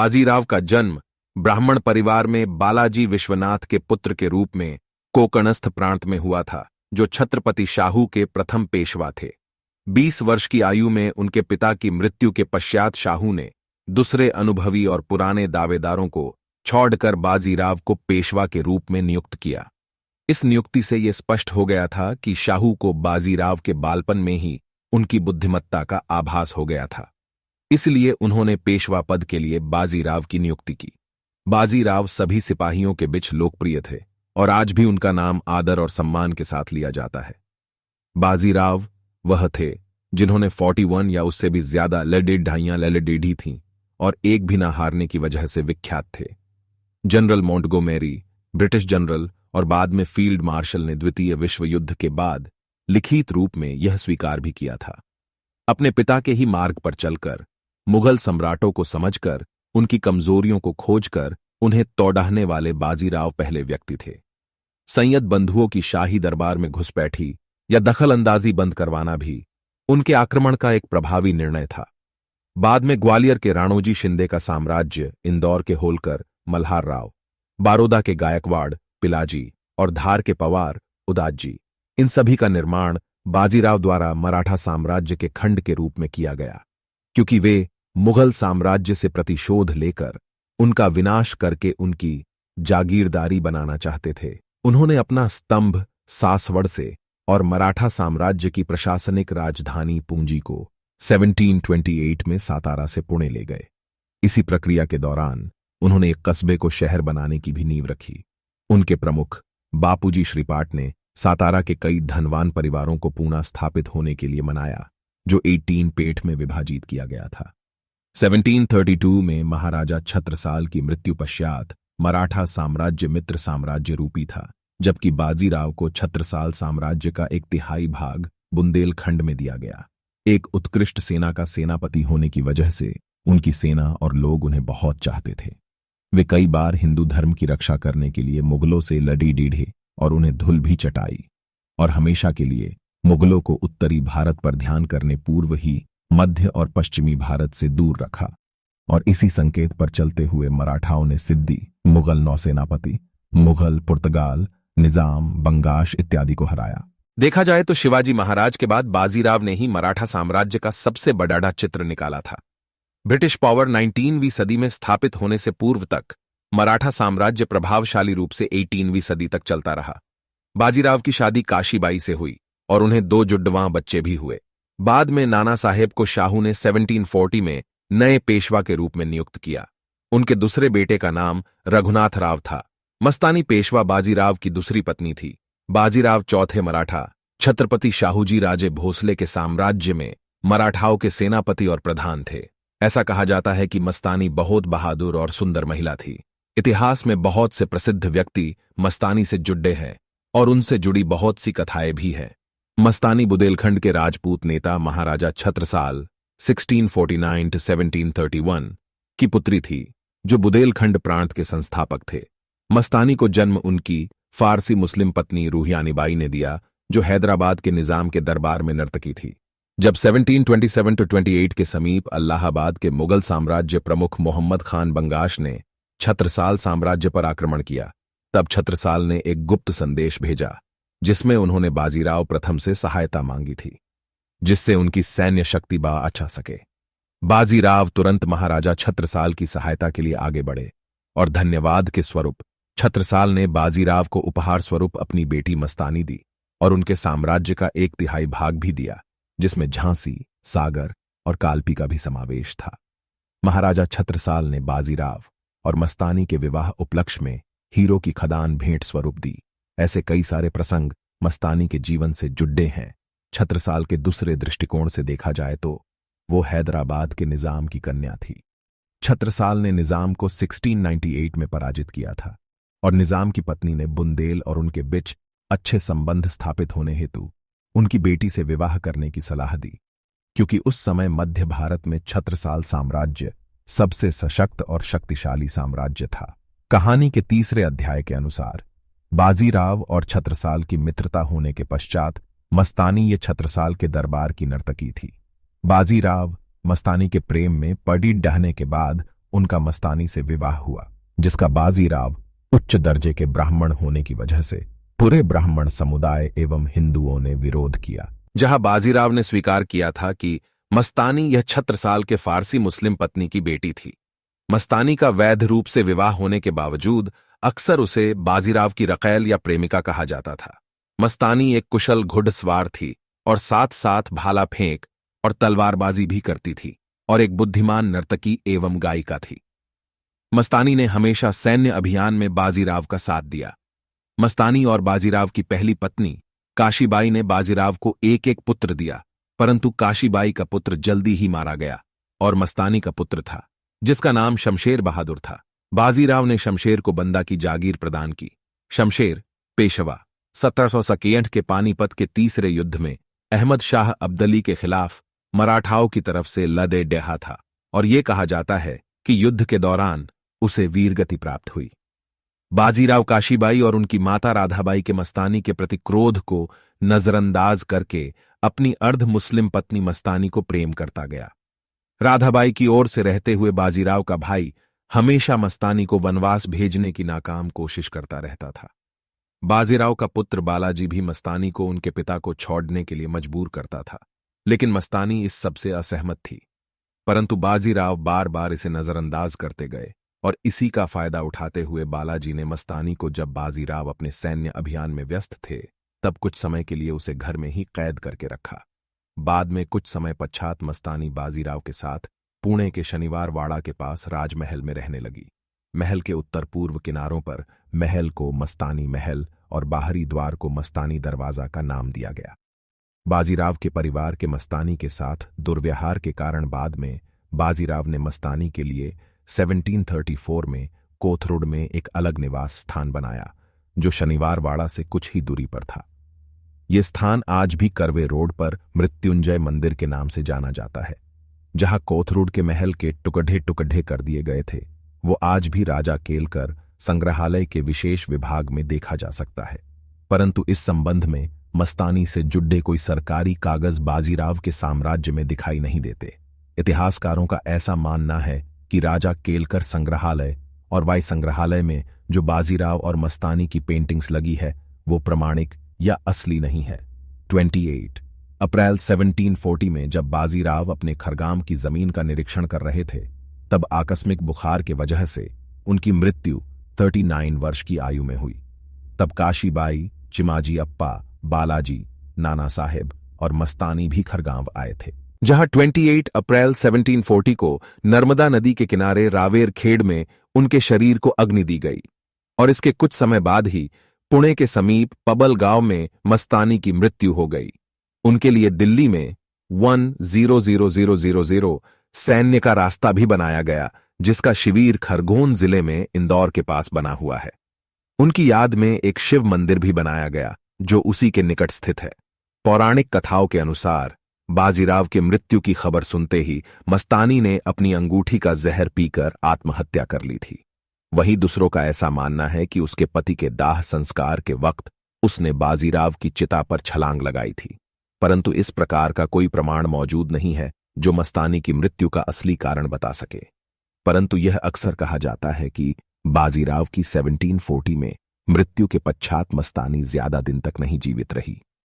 बाजीराव का जन्म ब्राह्मण परिवार में बालाजी विश्वनाथ के पुत्र के रूप में कोकणस्थ प्रांत में हुआ था, जो छत्रपति शाहू के प्रथम पेशवा थे। 20 वर्ष की आयु में उनके पिता की मृत्यु के पश्चात शाहू ने दूसरे अनुभवी और पुराने दावेदारों को छोड़कर बाजीराव को पेशवा के रूप में नियुक्त किया। इस नियुक्ति से यह स्पष्ट हो गया था कि शाहू को बाजीराव के बालपन में ही उनकी बुद्धिमत्ता का आभास हो गया था, इसलिए उन्होंने पेशवा पद के लिए बाजीराव की नियुक्ति की। बाजीराव सभी सिपाहियों के बीच लोकप्रिय थे और आज भी उनका नाम आदर और सम्मान के साथ लिया जाता है। बाजीराव वह थे जिन्होंने 41 या उससे भी ज्यादा लड़ाइयां लड़ी थीं और एक भी ना हारने की वजह से विख्यात थे। जनरल मोंटगोमेरी, ब्रिटिश जनरल और बाद में फील्ड मार्शल ने द्वितीय विश्व युद्ध के बाद लिखित रूप में यह स्वीकार भी किया था। अपने पिता के ही मार्ग पर चलकर, मुगल सम्राटों को समझकर, उनकी कमजोरियों को खोजकर उन्हें तोड़ने वाले बाजीराव पहले व्यक्ति थे। सैयद बंधुओं की शाही दरबार में घुसपैठी या दखलंदाजी बंद करवाना भी उनके आक्रमण का एक प्रभावी निर्णय था। बाद में ग्वालियर के राणोजी शिंदे का साम्राज्य, इंदौर के होलकर मल्हार राव, बारोदा के गायकवाड़ पिलाजी और धार के पवार उदाजी, इन सभी का निर्माण बाजीराव द्वारा मराठा साम्राज्य के खंड के रूप में किया गया, क्योंकि वे मुगल साम्राज्य से प्रतिशोध लेकर उनका विनाश करके उनकी जागीरदारी बनाना चाहते थे। उन्होंने अपना स्तंभ सासवड़ से और मराठा साम्राज्य की प्रशासनिक राजधानी पूंजी को 1728 में सातारा से पुणे ले गए। इसी प्रक्रिया के दौरान उन्होंने एक कस्बे को शहर बनाने की भी नींव रखी। उनके प्रमुख बापूजी श्रीपाठ ने सातारा के कई धनवान परिवारों को पुनः स्थापित होने के लिए मनाया, जो 18 पेठ में विभाजित किया गया था। 1732 में महाराजा छत्रसाल की मृत्यु पश्चात मराठा साम्राज्य मित्र साम्राज्य रूपी था, जबकि बाजीराव को छत्रसाल साम्राज्य का 1/3 भाग बुंदेलखंड में दिया गया। एक उत्कृष्ट सेना का सेनापति होने की वजह से उनकी सेना और लोग उन्हें बहुत चाहते थे। वे कई बार हिंदू धर्म की रक्षा करने के लिए मुगलों से लड़ी डीढ़े और उन्हें धूल भी चटाई, और हमेशा के लिए मुगलों को उत्तरी भारत पर ध्यान करने पूर्व ही मध्य और पश्चिमी भारत से दूर रखा, और इसी संकेत पर चलते हुए मराठाओं ने सिद्दी, मुगल नौसेनापति, मुगल, पुर्तगाल, निजाम, बंगाश इत्यादि को हराया। देखा जाए तो शिवाजी महाराज के बाद बाजीराव ने ही मराठा साम्राज्य का सबसे बड़ा चित्र निकाला था। ब्रिटिश पावर 19वीं सदी में स्थापित होने से पूर्व तक मराठा साम्राज्य प्रभावशाली रूप से 18वीं सदी तक चलता रहा। बाजीराव की शादी काशीबाई से हुई और उन्हें 2 जुड़वां बच्चे भी हुए। बाद में नाना साहेब को शाहू ने 1740 में नए पेशवा के रूप में नियुक्त किया। उनके दूसरे बेटे का नाम रघुनाथ राव था। मस्तानी पेशवा बाजीराव की दूसरी पत्नी थी। बाजीराव चौथे मराठा छत्रपति शाहूजी राजे भोसले के साम्राज्य में मराठाओं के सेनापति और प्रधान थे। ऐसा कहा जाता है कि मस्तानी बहुत बहादुर और सुंदर महिला थी। इतिहास में बहुत से प्रसिद्ध व्यक्ति मस्तानी से जुड़े हैं और उनसे जुड़ी बहुत सी कथाएं भी हैं। मस्तानी बुंदेलखंड के राजपूत नेता महाराजा छत्रसाल 1649 to 1731 की पुत्री थी, जो बुंदेलखंड प्रांत के संस्थापक थे। मस्तानी को जन्म उनकी फारसी मुस्लिम पत्नी रूहियानी बाई ने दिया, जो हैदराबाद के निजाम के दरबार में नर्तकी थी। जब 1727 to 28 के समीप अल्लाहाबाद के मुगल साम्राज्य प्रमुख मोहम्मद खान बंगाश ने छत्रसाल साम्राज्य पर आक्रमण किया, तब छत्रसाल ने एक गुप्त संदेश भेजा, जिसमें उन्होंने बाजीराव प्रथम से सहायता मांगी थी, जिससे उनकी सैन्य शक्ति अच्छा सके। बाजीराव तुरंत महाराजा छत्रसाल की सहायता के लिए आगे बढ़े और धन्यवाद के स्वरूप छत्रसाल ने बाजीराव को उपहार स्वरूप अपनी बेटी मस्तानी दी और उनके साम्राज्य का 1/3 भाग भी दिया, जिसमें झांसी, सागर और कालपी का भी समावेश था। महाराजा छत्रसाल ने बाजीराव और मस्तानी के विवाह उपलक्ष्य में हीरो की खदान भेंट स्वरूप दी। ऐसे कई सारे प्रसंग मस्तानी के जीवन से जुड़े हैं। छत्रसाल के दूसरे दृष्टिकोण से देखा जाए तो वो हैदराबाद के निजाम की कन्या थी। छत्रसाल ने निजाम को 1698 में पराजित किया था और निजाम की पत्नी ने बुंदेल और उनके बीच अच्छे संबंध स्थापित होने हेतु उनकी बेटी से विवाह करने की सलाह दी, क्योंकि उस समय मध्य भारत में छत्रसाल साम्राज्य सबसे सशक्त और शक्तिशाली साम्राज्य था। कहानी के 3रे अध्याय के अनुसार बाजीराव और छत्रसाल की मित्रता होने के पश्चात मस्तानी ये छत्रसाल के दरबार की नर्तकी थी। बाजीराव मस्तानी के प्रेम में पड़ी डहने के बाद उनका मस्तानी से विवाह हुआ, जिसका बाजीराव उच्च दर्जे के ब्राह्मण होने की वजह से पूरे ब्राह्मण समुदाय एवं हिंदुओं ने विरोध किया। जहां बाजीराव ने स्वीकार किया था कि मस्तानी यह छत्रसाल के फारसी मुस्लिम पत्नी की बेटी थी। मस्तानी का वैध रूप से विवाह होने के बावजूद अक्सर उसे बाजीराव की रकैल या प्रेमिका कहा जाता था। मस्तानी एक कुशल घुड़सवार थी और साथ साथ भाला फेंक और तलवारबाजी भी करती थी और एक बुद्धिमान नर्तकी एवं गायिका थी। मस्तानी ने हमेशा सैन्य अभियान में बाजीराव का साथ दिया। मस्तानी और बाजीराव की पहली पत्नी काशीबाई ने बाजीराव को एक एक पुत्र दिया, परंतु काशीबाई का पुत्र जल्दी ही मारा गया और मस्तानी का पुत्र था, जिसका नाम शमशेर बहादुर था। बाजीराव ने शमशेर को बंदा की जागीर प्रदान की। शमशेर पेशवा 1761 के पानीपत के तीसरे युद्ध में अहमद शाह अब्दली के खिलाफ मराठाओं की तरफ से लड़े डहा था और यह कहा जाता है कि युद्ध के दौरान उसे वीरगति प्राप्त हुई। बाजीराव काशीबाई और उनकी माता राधाबाई के मस्तानी के प्रति क्रोध को नजरअंदाज करके अपनी अर्ध मुस्लिम पत्नी मस्तानी को प्रेम करता गया। राधाबाई की ओर से रहते हुए बाजीराव का भाई हमेशा मस्तानी को वनवास भेजने की नाकाम कोशिश करता रहता था। बाजीराव का पुत्र बालाजी भी मस्तानी को उनके पिता को छोड़ने के लिए मजबूर करता था, लेकिन मस्तानी इस सबसे असहमत थी। परंतु बाजीराव बार बार इसे नजरअंदाज करते गए और इसी का फायदा उठाते हुए बालाजी ने मस्तानी को, जब बाजीराव अपने सैन्य अभियान में व्यस्त थे, तब कुछ समय के लिए उसे घर में ही कैद करके रखा। बाद में कुछ समय पश्चात मस्तानी बाजीराव के साथ पुणे के शनिवार वाड़ा के पास राजमहल में रहने लगी। महल के उत्तर पूर्व किनारों पर महल को मस्तानी महल और बाहरी द्वार को मस्तानी दरवाजा का नाम दिया गया। बाजीराव के परिवार के मस्तानी के साथ दुर्व्यवहार के कारण बाद में बाजीराव ने मस्तानी के लिए 1734 में कोथरूड में एक अलग निवास स्थान बनाया, जो शनिवार वाड़ा से कुछ ही दूरी पर था। यह स्थान आज भी करवे रोड पर मृत्युंजय मंदिर के नाम से जाना जाता है। जहां कोथरूड के महल के टुकड़े टुकड़े कर दिए गए थे, वो आज भी राजा केलकर संग्रहालय के विशेष विभाग में देखा जा सकता है। परंतु इस संबंध में मस्तानी से जुड़े कोई सरकारी कागज बाजीराव के साम्राज्य में दिखाई नहीं देते। इतिहासकारों का ऐसा मानना है कि राजा केलकर संग्रहालय और वाई संग्रहालय में जो बाजीराव और मस्तानी की पेंटिंग्स लगी है, वो प्रमाणिक या असली नहीं है। 28 अप्रैल 1740 में जब बाजीराव अपने खरगाम की जमीन का निरीक्षण कर रहे थे, तब आकस्मिक बुखार के वजह से उनकी मृत्यु 39 वर्ष की आयु में हुई। तब काशीबाई, चिमाजी अप्पा, बालाजी, नाना साहेब और मस्तानी भी खरगांव आए थे। जहां 28 अप्रैल 1740 को नर्मदा नदी के किनारे रावेर खेड़ में उनके शरीर को अग्नि दी गई और इसके कुछ समय बाद ही पुणे के समीप पबल गांव में मस्तानी की मृत्यु हो गई। उनके लिए दिल्ली में 100000 सैन्य का रास्ता भी बनाया गया, जिसका शिविर खरगोन जिले में इंदौर के पास बना हुआ है। उनकी याद में एक शिव मंदिर भी बनाया गया, जो उसी के निकट स्थित है। पौराणिक कथाओं के अनुसार बाजीराव की मृत्यु की खबर सुनते ही मस्तानी ने अपनी अंगूठी का जहर पीकर आत्महत्या कर ली थी। वहीं दूसरों का ऐसा मानना है कि उसके पति के दाह संस्कार के वक्त उसने बाजीराव की चिता पर छलांग लगाई थी, परंतु इस प्रकार का कोई प्रमाण मौजूद नहीं है जो मस्तानी की मृत्यु का असली कारण बता सके। परंतु यह अक्सर कहा जाता है कि बाजीराव की 1740 में मृत्यु के पश्चात मस्तानी ज्यादा दिन तक नहीं जीवित रही।